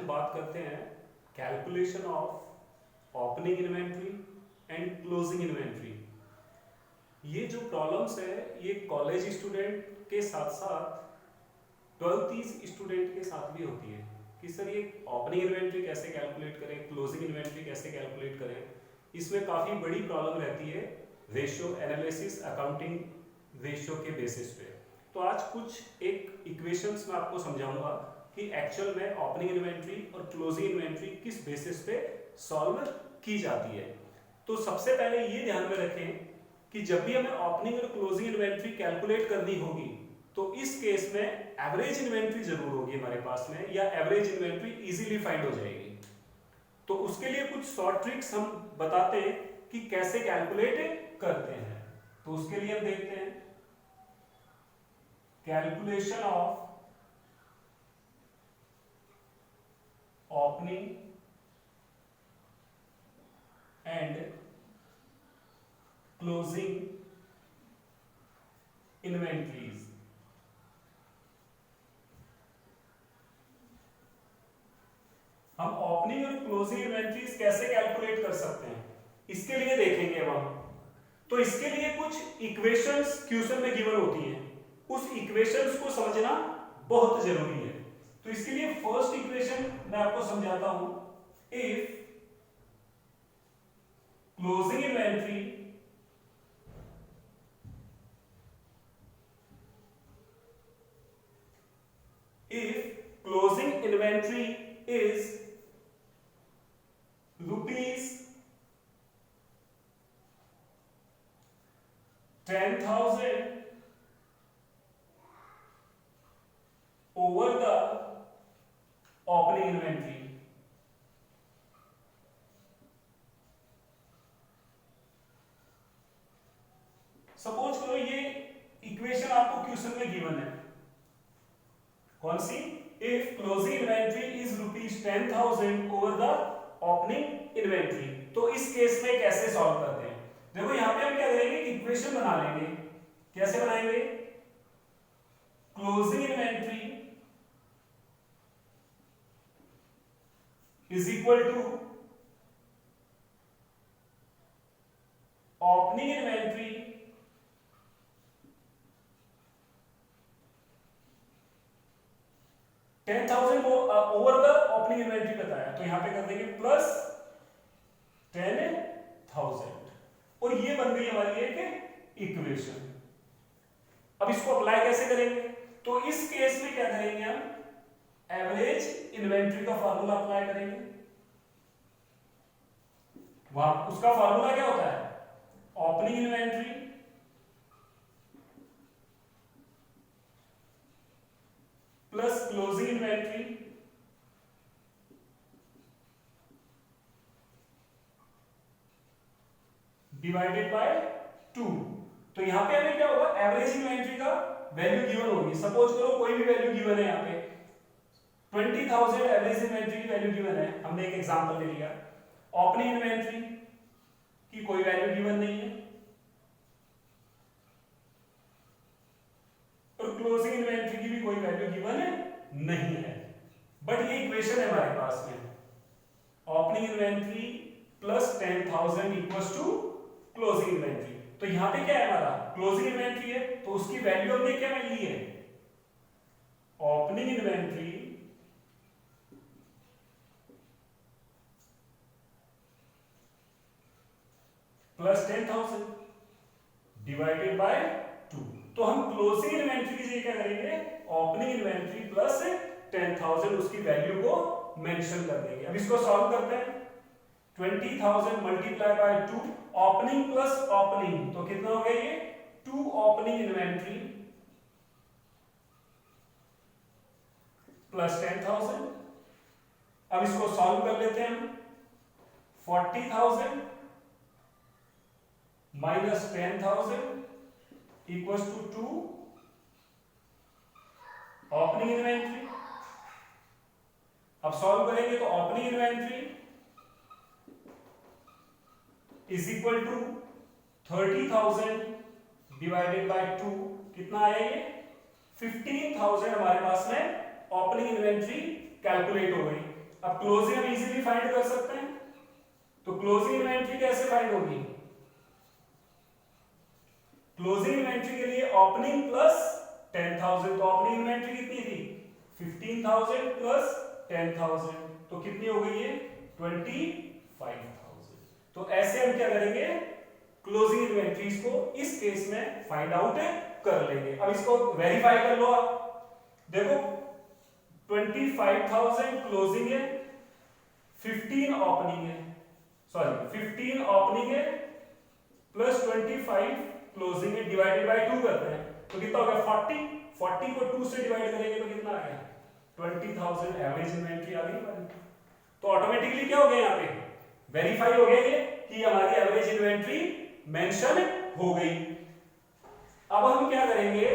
हम बात करते हैं calculation of opening inventory and closing inventory. ये जो प्रॉब्लम्स है ये कॉलेज स्टूडेंट के साथ साथ 12th स्टूडेंट के साथ भी होती है कि सर ये ओपनिंग इन्वेंट्री कैसे कैलकुलेट करें, क्लोजिंग इन्वेंट्री कैसे कैलकुलेट करें। इसमें काफ़ी बड़ी प्रॉब्लम रहती है रेशियो एनालिसिस, अकाउंटिंग रेशियो के बेसिस पे। तो आज कुछ एक इक्वेशंस मैं आपको समझाऊंगा कि एक्चुअल में ओपनिंग इन्वेंट्री और क्लोजिंग इन्वेंट्री किस बेसिस पे सॉल्व की जाती है। तो सबसे पहले ये ध्यान में रखें कि जब भी हमें ओपनिंग और क्लोजिंग इन्वेंट्री कैलकुलेट करनी होगी तो इस केस में एवरेज इन्वेंट्री जरूर होगी हमारे पास में, या एवरेज इन्वेंट्री इजीली फाइंड हो जाएगी। तो उसके लिए कुछ शॉर्ट ट्रिक्स हम बताते हैं कि कैसे कैलकुलेट करते हैं। तो उसके लिए हम देखते हैं calculation of opening and closing inventories. हम ओपनिंग और क्लोजिंग इन्वेंट्रीज कैसे कैलकुलेट कर सकते हैं इसके लिए देखेंगे अब हम। तो इसके लिए कुछ इक्वेशंस क्वेश्चन में गिवन होती हैं, उस इक्वेशंस को समझना बहुत जरूरी है। तो इसके लिए फर्स्ट इक्वेशन मैं आपको समझाता हूं। If closing inventory is rupees 10,000 over the opening inventory, suppose करो ये इक्वेशन आपको क्वेश्चन में गिवन है। कौन सी? If closing inventory is rupees 10,000 over the opening inventory. तो इस केस में कैसे सॉल्व करते हैं? देखो यहां पे हम क्या करेंगे, इक्वेशन बना लेंगे। कैसे बनाएंगे? Closing inventory is equal to opening inventory over the opening inventory बताया, तो यहां पे कर देंगे प्लस 10,000 और ये बन गई हमारी एक इक्वेशन। अब इसको अप्लाई कैसे करेंगे? तो इस केस में क्या करेंगे हम, एवरेज इन्वेंट्री का फार्मूला अप्लाई करेंगे। वहां उसका फार्मूला क्या होता है? Opening inventory plus closing inventory divided by 2। तो यहां पे हमें क्या होगा, एवरेज इन्वेंट्री का वैल्यू गिवन होगी। सपोज करो कोई भी वैल्यू गिवन है, यहां पे 20,000 एवरेज इन्वेंट्री की वैल्यू गिवन है, हमने एक एग्जांपल ले लिया। ओपनिंग इन्वेंट्री की कोई वैल्यू गिवन नहीं है और क्लोजिंग इन्वेंट्री की भी कोई वैल्यू गिवन नहीं है, बट ये इक्वेशन है हमारे पास में। Opening inventory plus 10,000 equals to closing inventory. तो यहां पे क्या है हमारा, क्लोजिंग इन्वेंट्री है, तो उसकी वैल्यू हमने क्या ली है, opening inventory plus 10,000 divided by 2। तो हम क्लोजिंग इन्वेंट्री की जगह क्या करेंगे, ओपनिंग इन्वेंट्री प्लस 10,000 उसकी वैल्यू को मेंशन कर देंगे। अब इसको सॉल्व करते हैं। 20,000 multiply by 2, opening plus opening, तो कितना हो गया ये 2 ओपनिंग इन्वेंट्री प्लस 10,000। अब इसको सॉल्व कर लेते हैं हम। 40,000 minus 10,000 equals to 2 opening inventory. अब सॉल्व करेंगे तो opening inventory is equal to 30,000 divided by 2, कितना आया ये 15,000 हमारे पास में ओपनिंग इन्वेंट्री कैलकुलेट हो गई। अब क्लोजिंग हम इजीली फाइंड कर सकते हैं, तो क्लोजिंग इन्वेंट्री कैसे फाइंड होगी? क्लोजिंग इन्वेंट्री के लिए ओपनिंग प्लस 10,000, तो ओपनिंग इन्वेंट्री कितनी थी? 15,000 प्लस 10,000, तो कितनी हो गई है? 25,000। तो ऐसे हम क्या करेंगे, क्लोजिंग इन्वेंट्रीज को इस केस में फाइंड आउट कर लेंगे। अब इसको वेरीफाई कर लो आप, देखो 25,000 क्लोजिंग है, 15 ओपनिंग है, सॉरी 15 ओपनिंग है प्लस 25 क्लोजिंग है, डिवाइडेड बाय 2 करते हैं तो कितना हो गया? 40 को 2 से डिवाइड करेंगे तो कितना आ गया? 20,000 एवरेज इन्वेंट्री आ गई हमारी। तो ऑटोमेटिकली क्या हो गया, यहाँ पे वेरीफाई हो गया ये कि हमारी एवरेज इन्वेंट्री मेंशन हो गई। अब हम क्या करेंगे,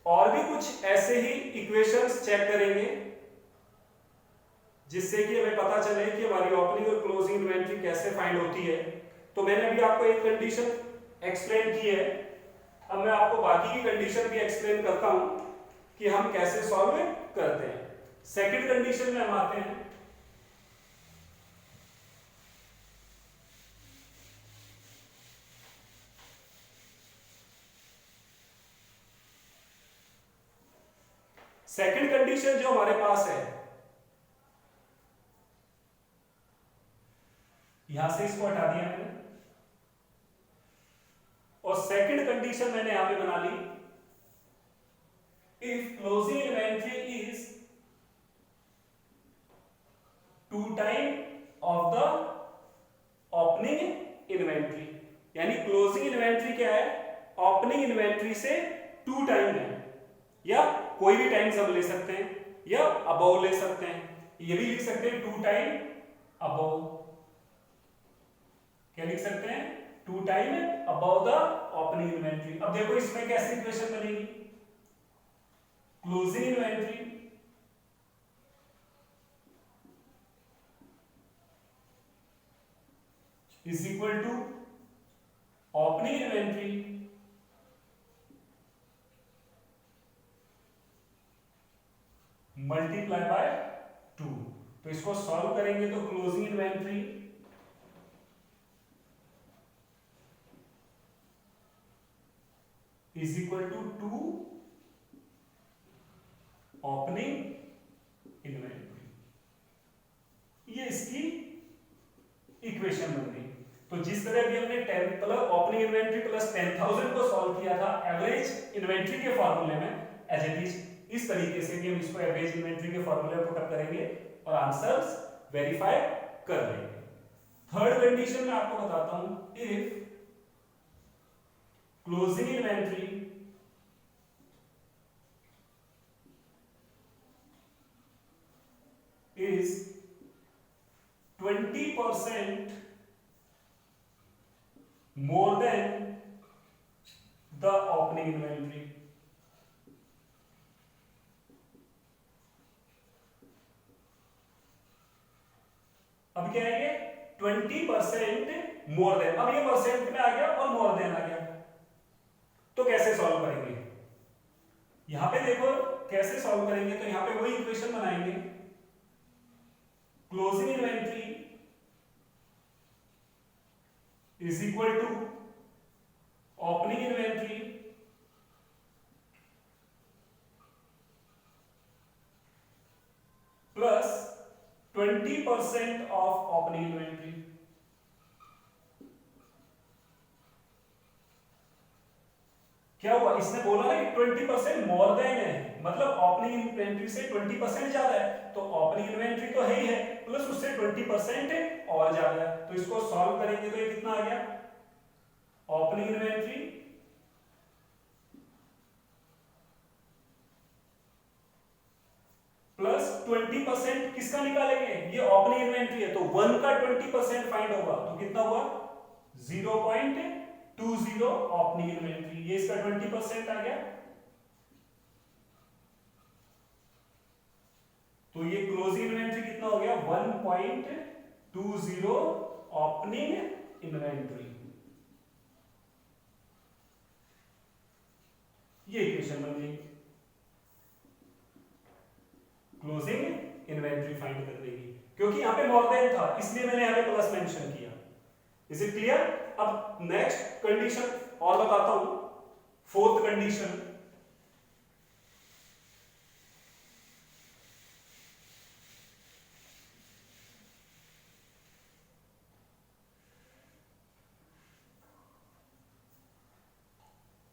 और भी कुछ ऐसे ही इक्वेशंस चेक करेंगे जिससे कि हमें पता चले कि हमारी ओपनिंग और क्लोजिंग इन्वेंट्री कैसे फाइंड होती है। तो मैंने अभी आपको एक कंडीशन एक्सप्लेन की है, अब मैं आपको बाकी की कंडीशन भी एक्सप्लेन करता हूं कि हम कैसे सॉल्व करते हैं। सेकंड कंडीशन में हम आते हैं, सेकंड कंडीशन जो हमारे पास है, यहां से इसको हटा दिया मैंने, और सेकंड कंडीशन मैंने यहां पे बना ली, if closing inventory is 2 time of the opening inventory, यानी क्लोजिंग इन्वेंट्री क्या है? ओपनिंग इन्वेंट्री से 2 टाइम है, या कोई भी टाइम्स हम ले सकते हैं, या अबव ले सकते हैं, ये भी लिख सकते हैं 2 टाइम अबव। क्या लिख सकते हैं? 2 time above the opening inventory. अब देखो इसमें कैसी इक्वेशन बनेगी, closing inventory is equal to opening inventory multiply by 2। तो इसको सॉल्व करेंगे तो closing inventory is equal to 2 opening inventory, ये इसकी इक्वेशन बन गई। तो जिस तरह भी हमने 10 प्लस ओपनिंग इन्वेंट्री प्लस 10,000 को सॉल्व किया था एवरेज इन्वेंट्री के फॉर्मूले में, एज इट इज इस तरीके से भी हम इसको एवरेज इन्वेंट्री के फॉर्मूले में पुट अप करेंगे और आंसर्स वेरीफाई कर लेंगे। थर्ड कंडीशन में आपको बताता हूं, if closing inventory is 20% more than the opening inventory। अब क्या है ये 20% मोर देन, अब ये परसेंट में आ गया और मोर देन आ गया, तो कैसे सॉल्व करेंगे? यहां पे देखो कैसे सॉल्व करेंगे, तो यहां पे वही इक्वेशन बनाएंगे, closing inventory is equal to opening inventory plus 20% of opening inventory. क्या हुआ, इसने बोला ना कि 20% मोर देन है, मतलब ओपनिंग इन्वेंट्री से 20% ज्यादा है, तो ओपनिंग इन्वेंट्री तो है ही है प्लस उससे 20% और ज्यादा है, तो इसको सॉल्व करेंगे तो ये कितना आ गया, ओपनिंग इन्वेंट्री प्लस 20% किसका निकालेंगे, ये ओपनिंग इन्वेंट्री है तो 1 का 20% फाइंड होगा, तो कितना हुआ 0.20 ओपनिंग इन्वेंट्री, ये इसका 20% आ गया, तो ये क्लोजिंग इन्वेंट्री कितना हो गया 1.20 ओपनिंग इन्वेंट्री। ये इक्वेशन बन गई क्लोजिंग इन्वेंट्री फाइंड करने की। क्योंकि यहाँ पे मोर देन था, इसलिए मैंने यहाँ पे प्लस मेंशन किया। Is it clear? अब नेक्स्ट कंडीशन और बताता हूं, फोर्थ कंडीशन।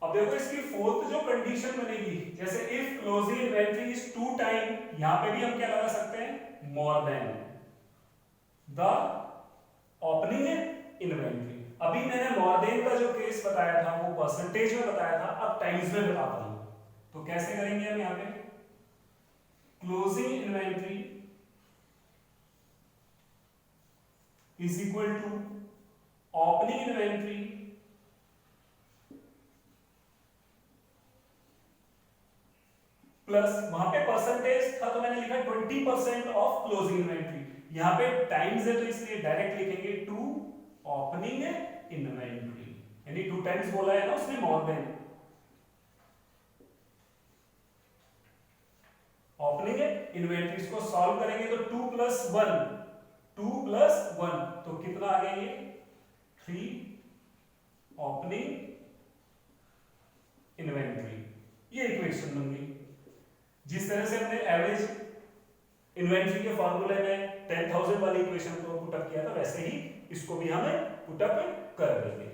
अब देखो इसकी फोर्थ जो कंडीशन बनेगी, जैसे if closing inventory is 2 time, यहां पे भी हम क्या लगा सकते हैं, more than the opening inventory. अभी मैंने मोर देन का जो केस बताया था वो परसेंटेज में बताया था, अब टाइम्स में बताता हूं। तो कैसे करेंगे हम यहां पे, closing inventory is equal to opening inventory plus, वहां पे परसेंटेज था तो मैंने लिखा 20% ऑफ क्लोजिंग इन्वेंटरी, यहां पे टाइम्स है तो इसलिए डायरेक्ट लिखेंगे टू ओपनिंग इन्वेंटरी, यानी 2 टाइम्स बोला है ना उसने मोर देन। ओपनिंग इन्वेंटरीज को सॉल्व करेंगे तो 2 + 1, 2 + 1 तो कितना आ गया ये 3 ओपनिंग इन्वेंटरी, ये इक्वेशन बन गई। जिस तरह से हमने एवरेज इन्वेंटरी के फॉर्मूले में 10,000 वाली इक्वेशन को पुटअप किया था, वैसे ही इसको भी हमें पुटअप कर देंगे।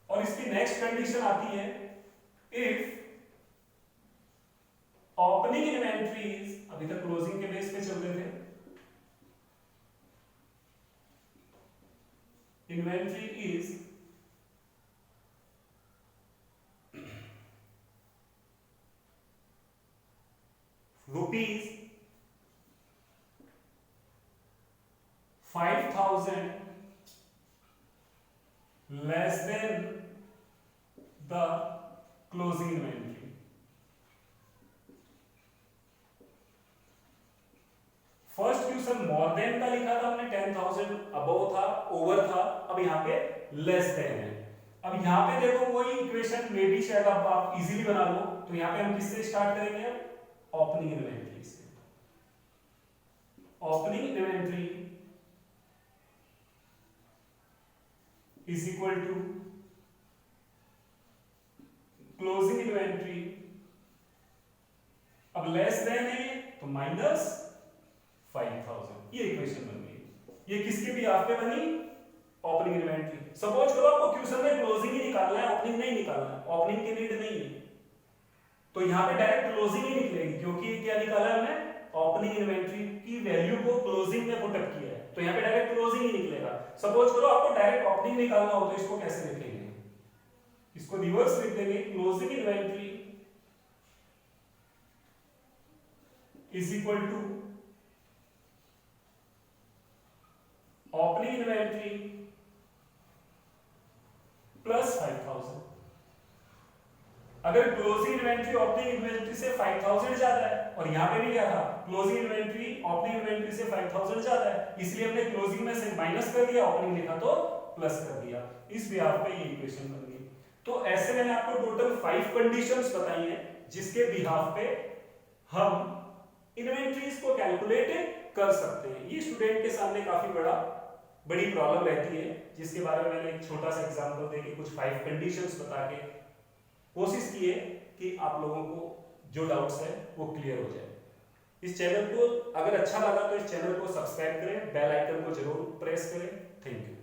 और इसकी नेक्स्ट कंडीशन आती है, इफ ओपनिंग इन्वेंटरीज, अभी तक क्लोजिंग के बेस पे चल रहे थे, inventory is rupees 5,000 less than the closing inventory। First question more than का लिखा था हमने, 10,000 अबव था, ओवर था, अब यहाँ पे लेस देन है। अब यहाँ पे देखो वही इक्वेशन मे भी शायद अब आप इजीली बना लो, तो यहाँ पे हम किससे स्टार्ट करेंगे, अब ओपनिंग इन्वेंटरी से। Opening inventory is equal to closing inventory, अब लेस देन है तो माइनस 5,000, ये इक्वेशन बन गई। ये किसके भी आप पे बनी, ओपनिंग इन्वेंटरी। सपोज करो आपको क्वेश्चन में क्लोजिंग ही निकालना है, ओपनिंग नहीं निकालना है, ओपनिंग की नीड नहीं है, तो यहां पे डायरेक्ट क्लोजिंग ही निकलेगी, क्योंकि क्या निकाला है हमने, ओपनिंग इन्वेंटरी की वैल्यू को क्लोजिंग में पुट अप किया है, तो यहां पे डायरेक्ट क्लोजिंग ही निकलेगा। सपोज करो आपको डायरेक्ट ओपनिंग निकालना हो, तो इसको कैसे लिखेंगे, इसको रिवर्स लिख देंगे, closing inventory is equal to opening inventory plus 5,000। अगर क्लोजिंग इन्वेंटरी ओपनिंग इन्वेंटरी से 5,000 ज्यादा है, और यहां पे भी क्या था, क्लोजिंग इन्वेंटरी ओपनिंग इन्वेंटरी से 5,000 ज्यादा है, इसलिए हमने क्लोजिंग में से माइनस कर दिया, ओपनिंग लिखा तो प्लस कर दिया, इस बिहाफ पे ये इक्वेशन बन गई। तो ऐसे मैंने आपको टोटल 5 कंडीशंस बताई हैं, जिसके बिहाफ पे हम इन्वेंटरीज को कैलकुलेट कर सकते हैं। ये स्टूडेंट के सामने काफी बड़ी प्रॉब्लम रहती है, जिसके बारे में मैंने एक छोटा सा एग्जांपल देके कुछ 5 कंडीशंस बता के कोशिश की है कि आप लोगों को जो डाउट्स है वो क्लियर हो जाए। इस चैनल को अगर अच्छा लगा तो इस चैनल को सब्सक्राइब करें, बेल आइकन को जरूर प्रेस करें। Thank you.